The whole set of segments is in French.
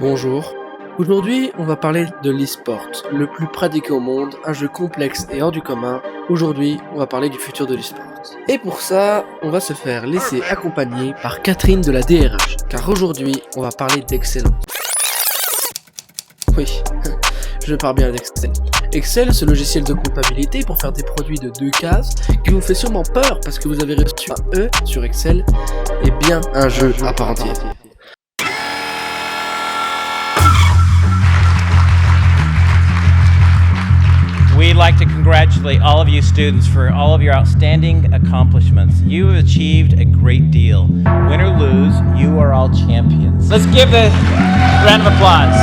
Bonjour. Aujourd'hui, on va parler de l'e-sport, le plus pratiqué au monde, un jeu complexe et hors du commun. Aujourd'hui, on va parler du futur de l'e-sport. Et pour ça, on va se faire laisser accompagner par Catherine de la DRH, car aujourd'hui, on va parler d'excellence. Oui, je parle bien d'Excel. Excel, ce logiciel de comptabilité pour faire des produits de 2 cases qui vous fait sûrement peur parce que vous avez reçu un E sur Excel, est bien un jeu à part entière. We'd like to congratulate all of you students for all of your outstanding accomplishments. You have achieved a great deal. Win or lose, you are all champions. Let's give a round of applause.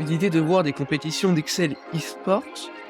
L'idée de voir des compétitions d'Excel e-sport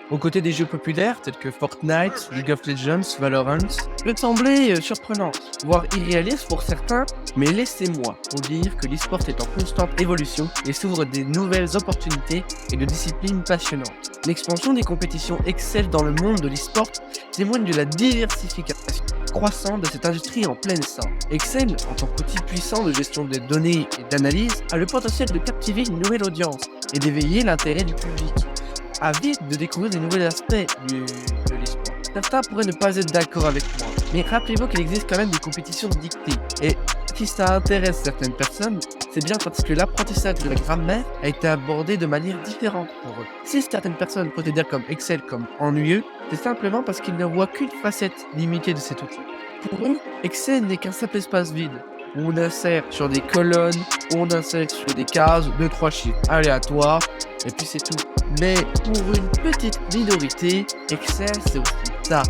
aux côtés des jeux populaires tels que Fortnite, League of Legends, Valorant peut sembler surprenante, voire irréaliste pour certains, mais laissez-moi vous dire que l'e-sport est en constante évolution et s'ouvre des nouvelles opportunités et de disciplines passionnantes. L'expansion des compétitions Excel dans le monde de l'e-sport témoigne de la diversification croissante de cette industrie en plein essor. Excel, en tant qu'outil puissant de gestion des données et d'analyse, a le potentiel de captiver une nouvelle audience et d'éveiller l'intérêt du public. Avide de découvrir des nouveaux aspects de l'e-sport. Certains pourraient ne pas être d'accord avec moi, mais rappelez-vous qu'il existe quand même des compétitions dictées. Et si ça intéresse certaines personnes, c'est bien parce que l'apprentissage de la grammaire a été abordé de manière différente pour eux. Si certaines personnes considèrent comme Excel comme ennuyeux, c'est simplement parce qu'ils ne voient qu'une facette limitée de cet outil. Pour eux, Excel n'est qu'un simple espace vide, où on insère sur des colonnes, où on insère sur des cases, 2-3 chiffres aléatoires, et puis c'est tout. Mais pour une petite minorité, Excel c'est aussi ça.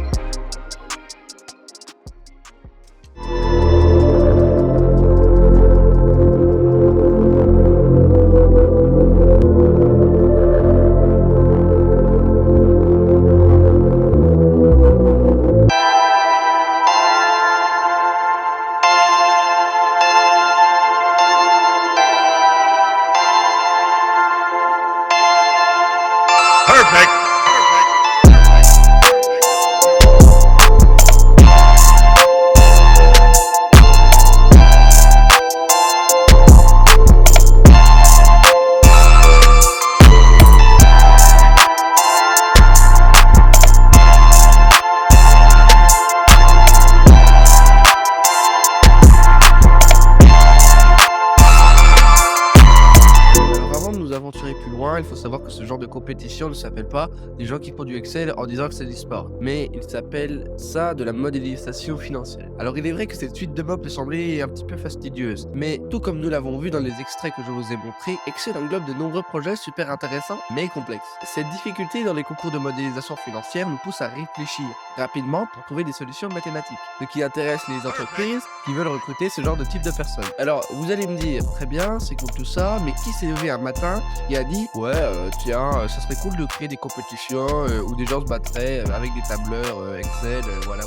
Plus loin, il faut savoir que ce genre de compétition ne s'appelle pas des gens qui font du Excel en disant que c'est du sport, mais il s'appelle ça de la modélisation financière. Alors il est vrai que cette suite de mots peut sembler un petit peu fastidieuse, mais tout comme nous l'avons vu dans les extraits que je vous ai montrés, Excel englobe de nombreux projets super intéressants mais complexes. Cette difficulté dans les concours de modélisation financière nous pousse à réfléchir rapidement pour trouver des solutions mathématiques, ce qui intéresse les entreprises qui veulent recruter ce genre de type de personnes. Alors vous allez me dire, très bien, c'est cool tout ça, mais qui s'est levé un matin et a dit ouais tiens ça serait cool de créer des compétitions où des gens se battraient avec des tableurs Excel, voilà,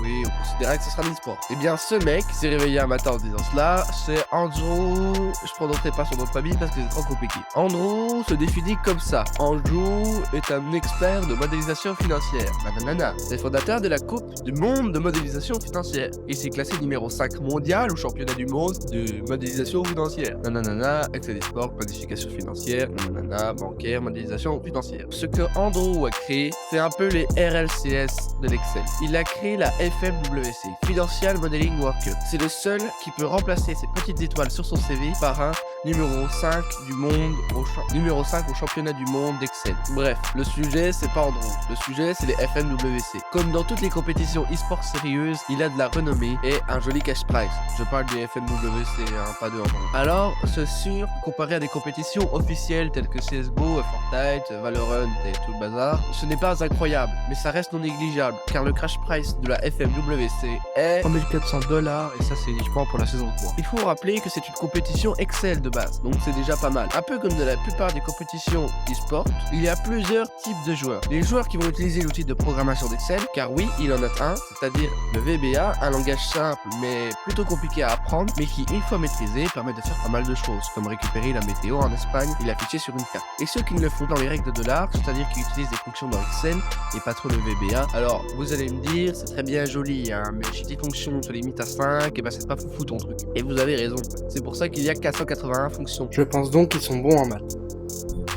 oui on peut considérera que ce sera un e-sport. Eh bien, ce mec qui s'est réveillé un matin en disant cela, c'est Andrew. Je prononcerai pas son nom de famille parce que c'est trop compliqué. Andrew se définit comme ça. Andrew est un expert de modélisation financière. Nanana. C'est le fondateur de la Coupe du monde de modélisation financière. Il s'est classé numéro 5 mondial au championnat du monde de modélisation financière. Nanana, Excel e-sport, planification financière, nanana, bancaire, modélisation financière. Ce que Andrew a créé, c'est un peu les RLCS de l'Excel. Il a créé la FMWC, Financial Modeling Worker. C'est le seul qui peut remplacer ces petites étoiles sur son CV par un numéro 5 du monde numéro 5 au championnat du monde d'Excel. Bref, le sujet c'est pas Andrew, le sujet c'est les FMWC. Comme dans toutes les compétitions e-sport sérieuses, il a de la renommée et un joli cash prize. Je parle du FMWC, hein, pas de Andrew. Alors, c'est sûr, comparé à des compétitions officielles telles que CSGO, Fortnite, Valorant et tout le bazar, ce n'est pas incroyable, mais ça reste non négligeable, car le cash prize de la FMWC est 3400 $, et ça c'est uniquement pour la saison 3. Il faut rappeler que c'est une compétition Excel de base, donc c'est déjà pas mal. Un peu comme dans la plupart des compétitions e-sport, il y a plusieurs types de joueurs. Les joueurs qui vont utiliser l'outil de programmation d'Excel, car oui, il en a un, c'est-à-dire le VBA, un langage simple mais plutôt compliqué à apprendre, mais qui, une fois maîtrisé, permet de faire pas mal de choses, comme récupérer la météo en Espagne et l'afficher sur une carte. Et ceux qui ne le font dans les règles de l'art, c'est-à-dire qui utilisent des fonctions dans Excel et pas trop le VBA, alors vous allez me dire, c'est très bien joli, hein, mais si tes fonctions se limitent à 5, et ben c'est pas foufou ton truc. Et vous avez raison, c'est pour ça qu'il y a 481 fonctions. Je pense donc qu'ils sont bons en maths.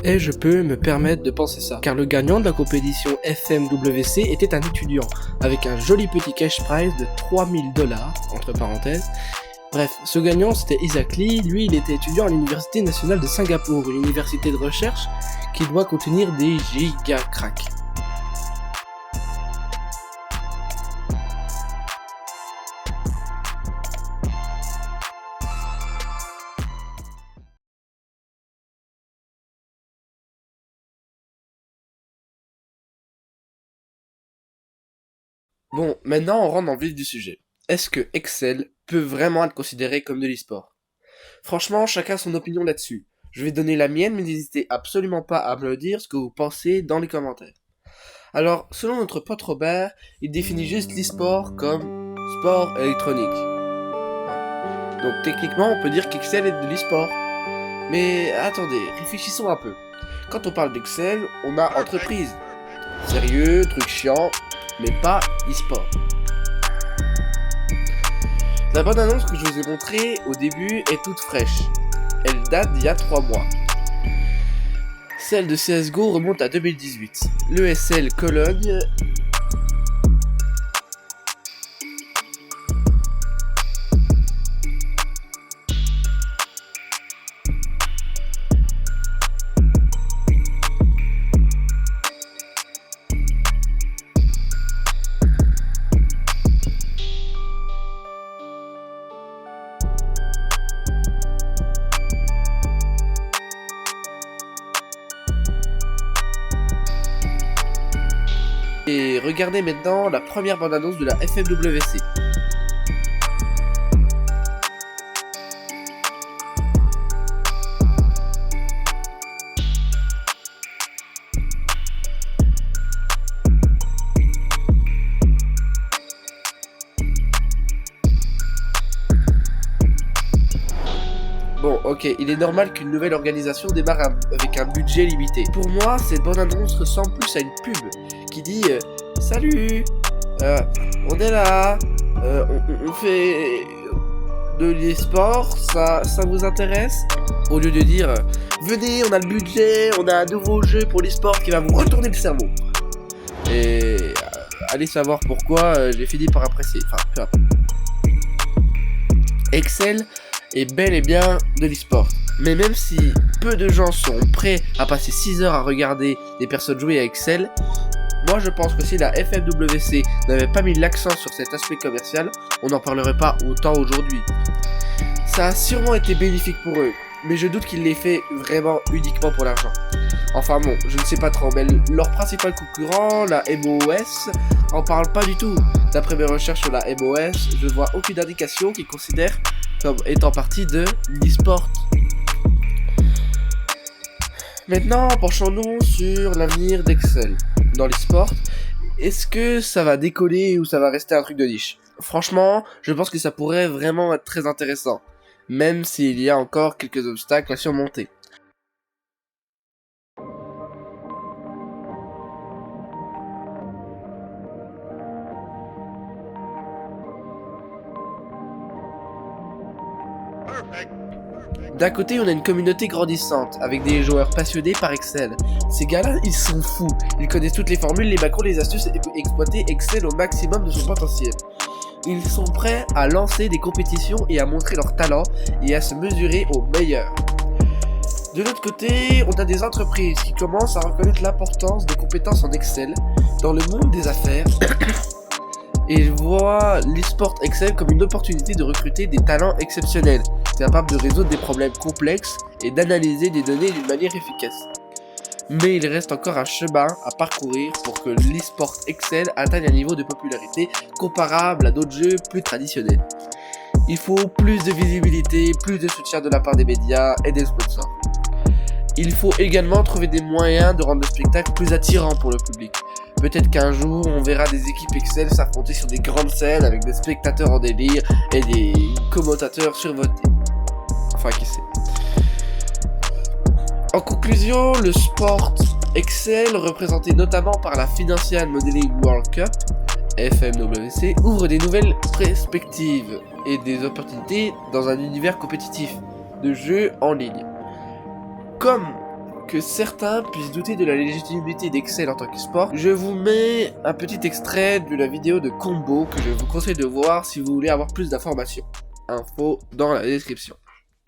Et je peux me permettre de penser ça, car le gagnant de la compétition FMWC était un étudiant, avec un joli petit cash prize de 3000 $, entre parenthèses. Bref, ce gagnant c'était Isaac Lee, lui il était étudiant à l'Université nationale de Singapour, une université de recherche qui doit contenir des giga cracks. Bon, maintenant on rentre dans le vif du sujet. Est-ce que Excel peut vraiment être considéré comme de l'e-sport? Franchement, chacun a son opinion là-dessus. Je vais donner la mienne, mais n'hésitez absolument pas à me le dire ce que vous pensez dans les commentaires. Alors, selon notre pote Robert, il définit juste l'e-sport comme sport électronique. Donc techniquement, on peut dire qu'Excel est de l'e-sport. Mais attendez, réfléchissons un peu. Quand on parle d'Excel, on a entreprise. Sérieux, truc chiant, mais pas e-sport. La bonne annonce que je vous ai montrée au début est toute fraîche. Elle date d'il y a 3 mois. Celle de CSGO remonte à 2018. L'ESL Cologne et regardez maintenant la première bande-annonce de la FMWC. Bon, ok, il est normal qu'une nouvelle organisation démarre avec un budget limité. Pour moi, cette bande-annonce ressemble plus à une pub qui dit salut, on est là, on fait de l'e-sport, ça vous intéresse? Au lieu de dire venez, on a le budget, on a un nouveau jeu pour l'e-sport qui va vous retourner le cerveau. Et allez savoir pourquoi j'ai fini par apprécier. Enfin, peu importe. Excel est bel et bien de l'e-sport. Mais même si peu de gens sont prêts à passer 6 heures à regarder des personnes jouer à Excel, moi je pense que si la FMWC n'avait pas mis l'accent sur cet aspect commercial, on n'en parlerait pas autant aujourd'hui. Ça a sûrement été bénéfique pour eux, mais je doute qu'ils l'aient fait vraiment uniquement pour l'argent. Enfin bon, je ne sais pas trop, mais leur principal concurrent, la MOS, en parle pas du tout. D'après mes recherches sur la MOS, je vois aucune indication qu'ils considèrent comme étant partie de l'e-sport. Maintenant, penchons-nous sur l'avenir d'Excel dans l'e-sport. Est-ce que ça va décoller ou ça va rester un truc de niche? Franchement, je pense que ça pourrait vraiment être très intéressant, même s'il y a encore quelques obstacles à surmonter. D'un côté, on a une communauté grandissante, avec des joueurs passionnés par Excel. Ces gars-là, ils sont fous. Ils connaissent toutes les formules, les macros, les astuces et peuvent exploiter Excel au maximum de son potentiel. Ils sont prêts à lancer des compétitions et à montrer leur talent et à se mesurer aux meilleurs. De l'autre côté, on a des entreprises qui commencent à reconnaître l'importance des compétences en Excel dans le monde des affaires et voient l'e-sport Excel comme une opportunité de recruter des talents exceptionnels, capables de résoudre des problèmes complexes et d'analyser des données d'une manière efficace. Mais il reste encore un chemin à parcourir pour que l'e-sport Excel atteigne un niveau de popularité comparable à d'autres jeux plus traditionnels. Il faut plus de visibilité, plus de soutien de la part des médias et des sponsors. Il faut également trouver des moyens de rendre le spectacle plus attirant pour le public. Peut-être qu'un jour, on verra des équipes Excel s'affronter sur des grandes scènes avec des spectateurs en délire et des commentateurs survotés. Enfin, qui sait. En conclusion, le sport Excel, représenté notamment par la Financial Modeling World Cup, FMWC, ouvre des nouvelles perspectives et des opportunités dans un univers compétitif de jeux en ligne. Comme que certains puissent douter de la légitimité d'Excel en tant que sport, je vous mets un petit extrait de la vidéo de Combo que je vous conseille de voir si vous voulez avoir plus d'informations. Info dans la description.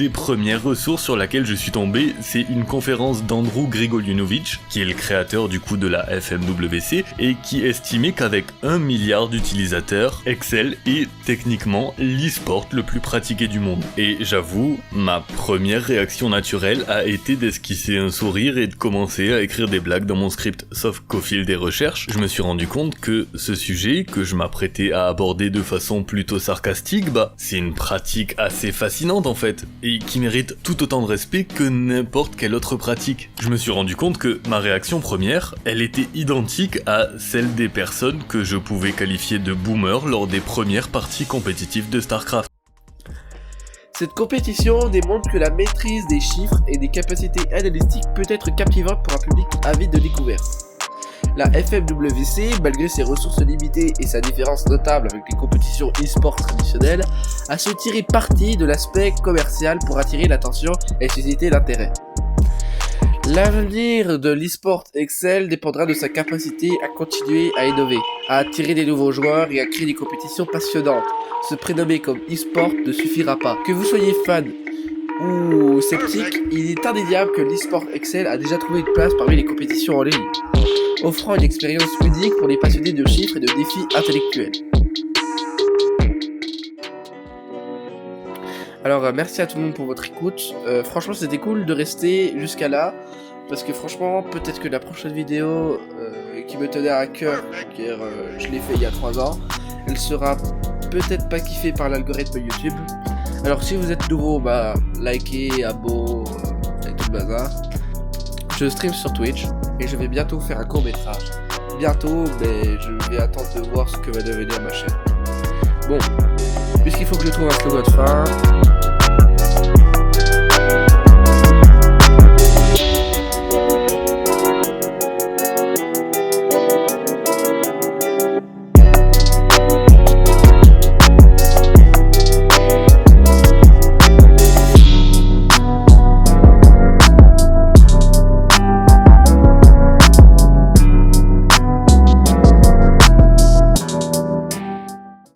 Les premières ressources sur laquelle je suis tombé, c'est une conférence d'Andrew Grigoriunovic, qui est le créateur du coup de la FMWC, et qui estimait qu'avec 1 milliard d'utilisateurs, Excel est techniquement l'e-sport le plus pratiqué du monde. Et j'avoue, ma première réaction naturelle a été d'esquisser un sourire et de commencer à écrire des blagues dans mon script. Sauf qu'au fil des recherches, je me suis rendu compte que ce sujet, que je m'apprêtais à aborder de façon plutôt sarcastique, c'est une pratique assez fascinante en fait. Et qui mérite tout autant de respect que n'importe quelle autre pratique. Je me suis rendu compte que ma réaction première, elle était identique à celle des personnes que je pouvais qualifier de boomers lors des premières parties compétitives de StarCraft. Cette compétition démontre que la maîtrise des chiffres et des capacités analytiques peut être captivante pour un public avide de découvertes. La FMWC, malgré ses ressources limitées et sa différence notable avec les compétitions e-sport traditionnelles, a su tirer parti de l'aspect commercial pour attirer l'attention et susciter l'intérêt. L'avenir de l'e-sport Excel dépendra de sa capacité à continuer à innover, à attirer des nouveaux joueurs et à créer des compétitions passionnantes. Se prénommer comme e-sport ne suffira pas. Que vous soyez fan ou sceptique, il est indéniable que l'e-sport Excel a déjà trouvé une place parmi les compétitions en ligne, offrant une expérience unique pour les passionnés de chiffres et de défis intellectuels. Alors merci à tout le monde pour votre écoute. Franchement c'était cool de rester jusqu'à là, parce que franchement peut-être que la prochaine vidéo qui me tenait à cœur, car je l'ai fait il y a 3 ans, elle sera peut-être pas kiffée par l'algorithme YouTube. Alors si vous êtes nouveau, likez, abo, et tout le bazar. Je stream sur Twitch et je vais bientôt faire un court-métrage. Bientôt, mais je vais attendre de voir ce que va devenir ma chaîne. Bon, puisqu'il faut que je trouve un slogan de fin,